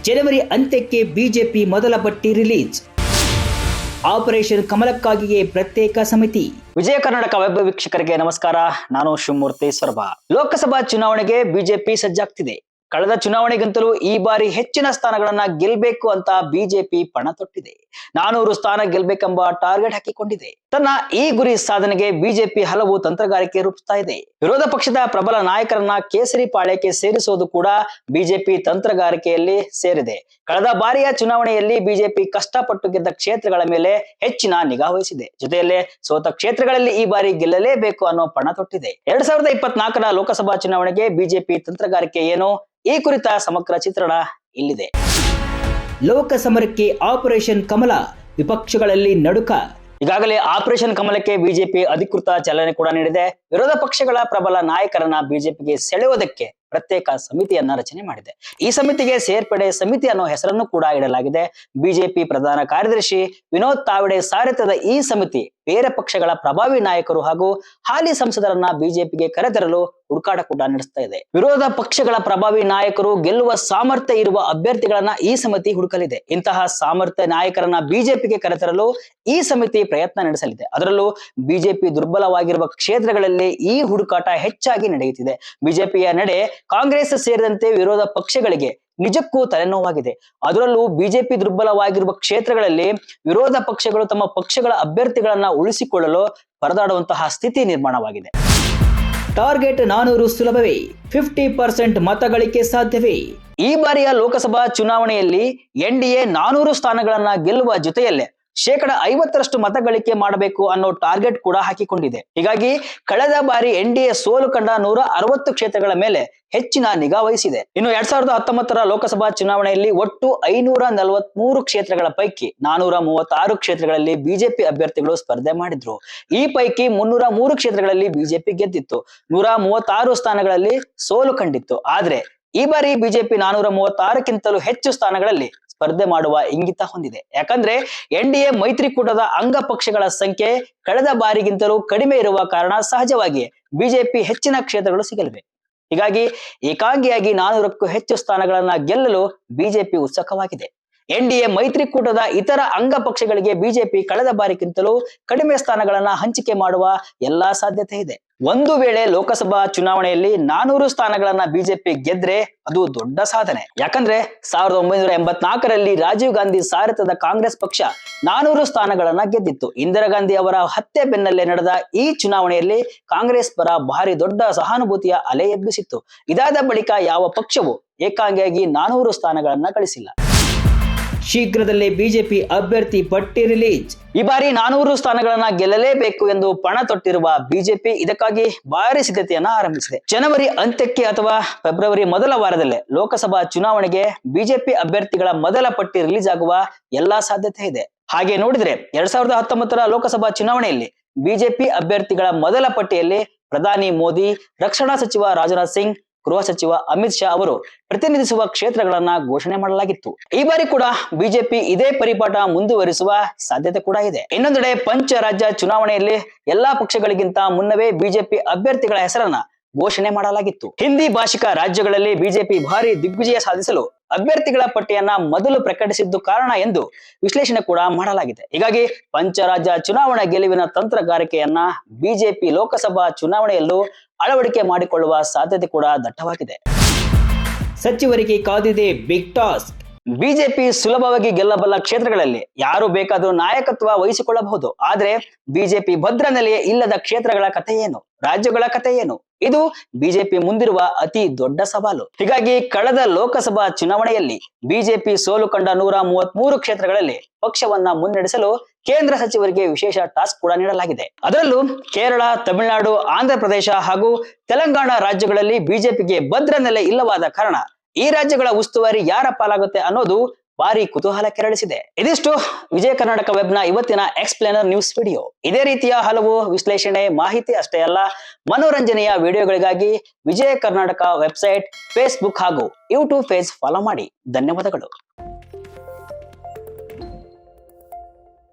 ಜನವರಿ ಅಂತ್ಯಕ್ಕೆ ಬಿಜೆಪಿ ಮೊದಲ ಪಟ್ಟಿ ರಿಲೀಸ್. ಆಪರೇಷನ್ ಕಮಲಕ್ಕಾಗಿಯೇ ಪ್ರತ್ಯೇಕ ಸಮಿತಿ. ವಿಜಯ ಕರ್ನಾಟಕ ವೆಬ್ ವೀಕ್ಷಕರಿಗೆ ನಮಸ್ಕಾರ. ನಾನು ಶಿವಮೂರ್ತಿ ಸೊರಬ. ಲೋಕಸಭಾ ಚುನಾವಣೆಗೆ ಬಿಜೆಪಿ ಸಜ್ಜಾಗ್ತಿದೆ. ಕಳೆದ ಚುನಾವಣೆಗಿಂತಲೂ ಈ ಬಾರಿ ಹೆಚ್ಚಿನ ಸ್ಥಾನಗಳನ್ನ ಗೆಲ್ಬೇಕು ಅಂತ ಬಿಜೆಪಿ ಪಣ ತೊಟ್ಟಿದೆ. 400 ಸ್ಥಾನ ಗೆಲ್ಬೇಕೆಂಬ ಟಾರ್ಗೆಟ್ ಹಾಕಿಕೊಂಡಿದೆ. ತನ್ನ ಈ ಗುರಿ ಸಾಧನೆಗೆ ಬಿಜೆಪಿ ಹಲವು ತಂತ್ರಗಾರಿಕೆ ರೂಪಿಸ್ತಾ ಇದೆ. ವಿರೋಧ ಪಕ್ಷದ ಪ್ರಬಲ ನಾಯಕರನ್ನ ಕೇಸರಿ ಪಾಳ್ಯಕ್ಕೆ ಸೇರಿಸುವುದು ಕೂಡ ಬಿಜೆಪಿ ತಂತ್ರಗಾರಿಕೆಯಲ್ಲಿ ಸೇರಿದೆ. ಕಳೆದ ಬಾರಿಯ ಚುನಾವಣೆಯಲ್ಲಿ ಬಿಜೆಪಿ ಕಷ್ಟಪಟ್ಟು ಗೆದ್ದ ಕ್ಷೇತ್ರಗಳ ಮೇಲೆ ಹೆಚ್ಚಿನ ನಿಗಾ ವಹಿಸಿದೆ. ಜೊತೆಯಲ್ಲೇ ಸೋತ ಕ್ಷೇತ್ರಗಳಲ್ಲಿ ಈ ಬಾರಿ ಗೆಲ್ಲಲೇಬೇಕು ಅನ್ನೋ ಪಣ ತೊಟ್ಟಿದೆ. 2024ರ ಲೋಕಸಭಾ ಚುನಾವಣೆಗೆ ಬಿಜೆಪಿ ತಂತ್ರಗಾರಿಕೆ ಏನು, ಈ ಕುರಿತ ಸಮಗ್ರ ಚಿತ್ರಣ ಇಲ್ಲಿದೆ. ಲೋಕಸಮರಕ್ಕೆ ಆಪರೇಷನ್ ಕಮಲ, ವಿಪಕ್ಷಗಳಲ್ಲಿ ನಡುಕ. ಈಗಾಗಲೇ ಆಪರೇಷನ್ ಕಮಲಕ್ಕೆ ಬಿಜೆಪಿ ಅಧಿಕೃತ ಚಾಲನೆ ಕೂಡ ನೀಡಿದೆ. ವಿರೋಧ ಪಕ್ಷಗಳ ಪ್ರಬಲ ನಾಯಕರನ್ನ ಬಿಜೆಪಿಗೆ ಸೆಳೆಯುವುದಕ್ಕೆ ಪ್ರತ್ಯೇಕ ಸಮಿತಿಯನ್ನ ರಚನೆ ಮಾಡಿದೆ. ಈ ಸಮಿತಿಗೆ ಸೇರ್ಪಡೆ ಸಮಿತಿ ಅನ್ನೋ ಹೆಸರನ್ನು ಕೂಡ ಇಡಲಾಗಿದೆ. ಬಿಜೆಪಿ ಪ್ರಧಾನ ಕಾರ್ಯದರ್ಶಿ ವಿನೋದ್ ತಾವಡೆ ಸಾರಥ್ಯದ ಈ ಸಮಿತಿ ಬೇರೆ ಪಕ್ಷಗಳ ಪ್ರಭಾವಿ ನಾಯಕರು ಹಾಗೂ ಹಾಲಿ ಸಂಸದರನ್ನ ಬಿಜೆಪಿಗೆ ಕರೆತರಲು ಹುಡುಕಾಟ ಕೂಡ ನಡೆಸ್ತಾ ಇದೆ. ವಿರೋಧ ಪಕ್ಷಗಳ ಪ್ರಭಾವಿ ನಾಯಕರು ಗೆಲ್ಲುವ ಸಾಮರ್ಥ್ಯ ಇರುವ ಅಭ್ಯರ್ಥಿಗಳನ್ನ ಈ ಸಮಿತಿ ಹುಡುಕಲಿದೆ. ಇಂತಹ ಸಾಮರ್ಥ್ಯ ನಾಯಕರನ್ನ ಬಿಜೆಪಿಗೆ ಕರೆತರಲು ಈ ಸಮಿತಿ ಪ್ರಯತ್ನ ನಡೆಸಲಿದೆ. ಅದರಲ್ಲೂ ಬಿಜೆಪಿ ದುರ್ಬಲವಾಗಿರುವ ಕ್ಷೇತ್ರಗಳಲ್ಲಿ ಈ ಹುಡುಕಾಟ ಹೆಚ್ಚಾಗಿ ನಡೆಯುತ್ತಿದೆ. ಬಿಜೆಪಿಯ ನಡೆ ಕಾಂಗ್ರೆಸ್ ಸೇರಿದಂತೆ ವಿರೋಧ ಪಕ್ಷಗಳಿಗೆ ನಿಜಕ್ಕೂ ತಲೆನೋವಾಗಿದೆ. ಅದರಲ್ಲೂ ಬಿಜೆಪಿ ದುರ್ಬಲವಾಗಿರುವ ಕ್ಷೇತ್ರಗಳಲ್ಲಿ ವಿರೋಧ ಪಕ್ಷಗಳು ತಮ್ಮ ಪಕ್ಷಗಳ ಅಭ್ಯರ್ಥಿಗಳನ್ನ ಉಳಿಸಿಕೊಳ್ಳಲು ಪರದಾಡುವಂತಹ ಸ್ಥಿತಿ ನಿರ್ಮಾಣವಾಗಿದೆ. ಟಾರ್ಗೆಟ್ 400 ಸುಲಭವೇ, 50% ಮತಗಳಿಕೆ ಸಾಧ್ಯವೇ? ಈ ಬಾರಿಯ ಲೋಕಸಭಾ ಚುನಾವಣೆಯಲ್ಲಿ ಎನ್ಡಿಎ 400 ಸ್ಥಾನಗಳನ್ನ ಗೆಲ್ಲುವ ಜೊತೆಯಲ್ಲೇ 50% ಮತಗಳಿಕೆ ಮಾಡಬೇಕು ಅನ್ನೋ ಟಾರ್ಗೆಟ್ ಕೂಡ ಹಾಕಿಕೊಂಡಿದೆ. ಹೀಗಾಗಿ ಕಳೆದ ಬಾರಿ ಎನ್ಡಿಎ ಸೋಲು ಕಂಡ 160 ಕ್ಷೇತ್ರಗಳ ಮೇಲೆ ಹೆಚ್ಚಿನ ನಿಗಾ ವಹಿಸಿದೆ. ಇನ್ನು 2019ರ ಲೋಕಸಭಾ ಚುನಾವಣೆಯಲ್ಲಿ ಒಟ್ಟು 543 ಕ್ಷೇತ್ರಗಳ ಪೈಕಿ 436 ಕ್ಷೇತ್ರಗಳಲ್ಲಿ ಬಿಜೆಪಿ ಅಭ್ಯರ್ಥಿಗಳು ಸ್ಪರ್ಧೆ ಮಾಡಿದ್ರು. ಈ ಪೈಕಿ 303 ಕ್ಷೇತ್ರಗಳಲ್ಲಿ ಬಿಜೆಪಿ ಗೆದ್ದಿತ್ತು. 136 ಸ್ಥಾನಗಳಲ್ಲಿ ಸೋಲು ಕಂಡಿತ್ತು. ಆದ್ರೆ ಈ ಬಾರಿ ಬಿಜೆಪಿ 436ಕ್ಕಿಂತಲೂ ಹೆಚ್ಚು ಸ್ಥಾನಗಳಲ್ಲಿ ಸ್ಪರ್ಧೆ ಮಾಡುವ ಇಂಗಿತ ಹೊಂದಿದೆ. ಯಾಕಂದ್ರೆ ಎನ್ಡಿಎ ಮೈತ್ರಿಕೂಟದ ಅಂಗ ಪಕ್ಷಗಳ ಸಂಖ್ಯೆ ಕಳೆದ ಬಾರಿಗಿಂತಲೂ ಕಡಿಮೆ ಇರುವ ಕಾರಣ ಸಹಜವಾಗಿ ಬಿಜೆಪಿ ಹೆಚ್ಚಿನ ಕ್ಷೇತ್ರಗಳು ಸಿಗಲಿವೆ. ಹೀಗಾಗಿ ಏಕಾಂಗಿಯಾಗಿ 400ಕ್ಕೂ ಹೆಚ್ಚು ಸ್ಥಾನಗಳನ್ನ ಗೆಲ್ಲಲು ಬಿಜೆಪಿ ಉತ್ಸುಕವಾಗಿದೆ. ಎನ್ಡಿಎ ಮೈತ್ರಿಕೂಟದ ಇತರ ಅಂಗ ಪಕ್ಷಗಳಿಗೆ ಬಿಜೆಪಿ ಕಳೆದ ಬಾರಿಗಿಂತಲೂ ಕಡಿಮೆ ಸ್ಥಾನಗಳನ್ನ ಹಂಚಿಕೆ ಮಾಡುವ ಎಲ್ಲಾ ಸಾಧ್ಯತೆ ಇದೆ. ಒಂದು ವೇಳೆ ಲೋಕಸಭಾ ಚುನಾವಣೆಯಲ್ಲಿ 400 ಸ್ಥಾನಗಳನ್ನ ಬಿಜೆಪಿ ಗೆದ್ರೆ ಅದು ದೊಡ್ಡ ಸಾಧನೆ. ಯಾಕಂದ್ರೆ 1984ರಲ್ಲಿ ರಾಜೀವ್ ಗಾಂಧಿ ಸಾರಥ್ಯದ ಕಾಂಗ್ರೆಸ್ ಪಕ್ಷ 400 ಸ್ಥಾನಗಳನ್ನ ಗೆದ್ದಿತ್ತು. ಇಂದಿರಾ ಗಾಂಧಿ ಅವರ ಹತ್ಯೆ ಬೆನ್ನಲ್ಲೇ ನಡೆದ ಈ ಚುನಾವಣೆಯಲ್ಲಿ ಕಾಂಗ್ರೆಸ್ ಪರ ಭಾರಿ ದೊಡ್ಡ ಸಹಾನುಭೂತಿಯ ಅಲೆ ಎಬ್ಬಿಸಿತ್ತು. ಇದಾದ ಬಳಿಕ ಯಾವ ಪಕ್ಷವು ಏಕಾಂಗಿಯಾಗಿ 400 ಸ್ಥಾನಗಳನ್ನ ಗಳಿಸಿಲ್ಲ. ಶೀಘ್ರದಲ್ಲೇ ಬಿಜೆಪಿ ಅಭ್ಯರ್ಥಿ ಪಟ್ಟಿ ರಿಲೀಸ್. ಈ ಬಾರಿ 400 ಸ್ಥಾನಗಳನ್ನ ಗೆಲ್ಲಲೇಬೇಕು ಎಂದು ಪಣ ತೊಟ್ಟಿರುವ ಬಿಜೆಪಿ ಇದಕ್ಕಾಗಿ ಭಾರಿ ಸಿದ್ಧತೆಯನ್ನ ಆರಂಭಿಸಿದೆ. ಜನವರಿ ಅಂತ್ಯಕ್ಕೆ ಅಥವಾ ಫೆಬ್ರವರಿ ಮೊದಲ ವಾರದಲ್ಲೇ ಲೋಕಸಭಾ ಚುನಾವಣೆಗೆ ಬಿಜೆಪಿ ಅಭ್ಯರ್ಥಿಗಳ ಮೊದಲ ಪಟ್ಟಿ ರಿಲೀಸ್ ಆಗುವ ಎಲ್ಲಾ ಸಾಧ್ಯತೆ ಇದೆ. ಹಾಗೆ ನೋಡಿದ್ರೆ 2019ರ ಲೋಕಸಭಾ ಚುನಾವಣೆಯಲ್ಲಿ ಬಿಜೆಪಿ ಅಭ್ಯರ್ಥಿಗಳ ಮೊದಲ ಪಟ್ಟಿಯಲ್ಲಿ ಪ್ರಧಾನಿ ಮೋದಿ, ರಕ್ಷಣಾ ಸಚಿವ ರಾಜನಾಥ್ ಸಿಂಗ್, ಗೃಹ ಸಚಿವ ಅಮಿತ್ ಶಾ ಅವರು ಪ್ರತಿನಿಧಿಸುವ ಕ್ಷೇತ್ರಗಳನ್ನ ಘೋಷಣೆ ಮಾಡಲಾಗಿತ್ತು. ಈ ಬಾರಿ ಕೂಡ ಬಿಜೆಪಿ ಇದೇ ಪರಿಪಾಠ ಮುಂದುವರಿಸುವ ಸಾಧ್ಯತೆ ಕೂಡ ಇದೆ. ಇನ್ನೊಂದೆಡೆ ಪಂಚರಾಜ್ಯ ಚುನಾವಣೆಯಲ್ಲಿ ಎಲ್ಲಾ ಪಕ್ಷಗಳಿಗಿಂತ ಮುನ್ನವೇ ಬಿಜೆಪಿ ಅಭ್ಯರ್ಥಿಗಳ ಹೆಸರನ್ನ ಘೋಷಣೆ ಮಾಡಲಾಗಿತ್ತು. ಹಿಂದಿ ಭಾಷಿಕ ರಾಜ್ಯಗಳಲ್ಲಿ ಬಿಜೆಪಿ ಭಾರಿ ದಿಗ್ವಿಜಯ ಸಾಧಿಸಲು ಅಭ್ಯರ್ಥಿಗಳ ಪಟ್ಟಿಯನ್ನ ಮೊದಲು ಪ್ರಕಟಿಸಿದ್ದು ಕಾರಣ ಎಂದು ವಿಶ್ಲೇಷಣೆ ಕೂಡ ಮಾಡಲಾಗಿದೆ. ಹೀಗಾಗಿ ಪಂಚರಾಜ್ಯ ಚುನಾವಣಾ ಗೆಲುವಿನ ತಂತ್ರಗಾರಿಕೆಯನ್ನ ಬಿಜೆಪಿ ಲೋಕಸಭಾ ಚುನಾವಣೆಯಲ್ಲೂ ಅಳವಡಿಕೆ ಮಾಡಿಕೊಳ್ಳುವ ಸಾಧ್ಯತೆ ಕೂಡ ದಟ್ಟವಾಗಿದೆ. ಸಚಿವರಿಗೆ ಕಾದಿದೆ ಬಿಗ್ ಟಾಸ್ಕ್. ಬಿಜೆಪಿ ಸುಲಭವಾಗಿ ಗೆಲ್ಲಬಲ್ಲ ಕ್ಷೇತ್ರಗಳಲ್ಲಿ ಯಾರು ಬೇಕಾದರೂ ನಾಯಕತ್ವ ವಹಿಸಿಕೊಳ್ಳಬಹುದು. ಆದ್ರೆ ಬಿಜೆಪಿ ಭದ್ರ ನೆಲೆಯೇ ಇಲ್ಲದ ಕ್ಷೇತ್ರಗಳ ಕಥೆ ಏನು, ರಾಜ್ಯಗಳ ಕಥೆ ಏನು? ಇದು ಬಿಜೆಪಿ ಮುಂದಿರುವ ಅತಿ ದೊಡ್ಡ ಸವಾಲು. ಹೀಗಾಗಿ ಕಳೆದ ಲೋಕಸಭಾ ಚುನಾವಣೆಯಲ್ಲಿ ಬಿಜೆಪಿ ಸೋಲು ಕಂಡ 133 ಕ್ಷೇತ್ರಗಳಲ್ಲಿ ಪಕ್ಷವನ್ನ ಮುನ್ನಡೆಸಲು ಕೇಂದ್ರ ಸಚಿವರಿಗೆ ವಿಶೇಷ ಟಾಸ್ಕ್ ಕೂಡ ನೀಡಲಾಗಿದೆ. ಅದರಲ್ಲೂ ಕೇರಳ, ತಮಿಳುನಾಡು, ಆಂಧ್ರ ಪ್ರದೇಶ ಹಾಗೂ ತೆಲಂಗಾಣ ರಾಜ್ಯಗಳಲ್ಲಿ ಬಿಜೆಪಿಗೆ ಭದ್ರ ನೆಲೆ ಇಲ್ಲವಾದ ಕಾರಣ ಈ ರಾಜ್ಯಗಳ ಉಸ್ತುವಾರಿ ಯಾರ ಪಾಲಾಗುತ್ತೆ ಅನ್ನೋದು ಭಾರಿ ಕುತೂಹಲ ಕೆರಳಿಸಿದೆ. ಇದಿಷ್ಟು ವಿಜಯ ಕರ್ನಾಟಕ ವೆಬ್ನ ಇವತ್ತಿನ ಎಕ್ಸ್ಪ್ಲೇನರ್ ನ್ಯೂಸ್ ವಿಡಿಯೋ. ಇದೇ ರೀತಿಯ ಹಲವು ವಿಶ್ಲೇಷಣೆ, ಮಾಹಿತಿ ಅಷ್ಟೇ ಅಲ್ಲ, ಮನೋರಂಜನೆಯ ವಿಡಿಯೋಗಳಿಗಾಗಿ ವಿಜಯ ಕರ್ನಾಟಕ ವೆಬ್ಸೈಟ್, ಫೇಸ್ಬುಕ್ ಹಾಗೂ ಯೂಟ್ಯೂಬ್ ಪೇಜ್ ಫಾಲೋ ಮಾಡಿ. ಧನ್ಯವಾದಗಳು.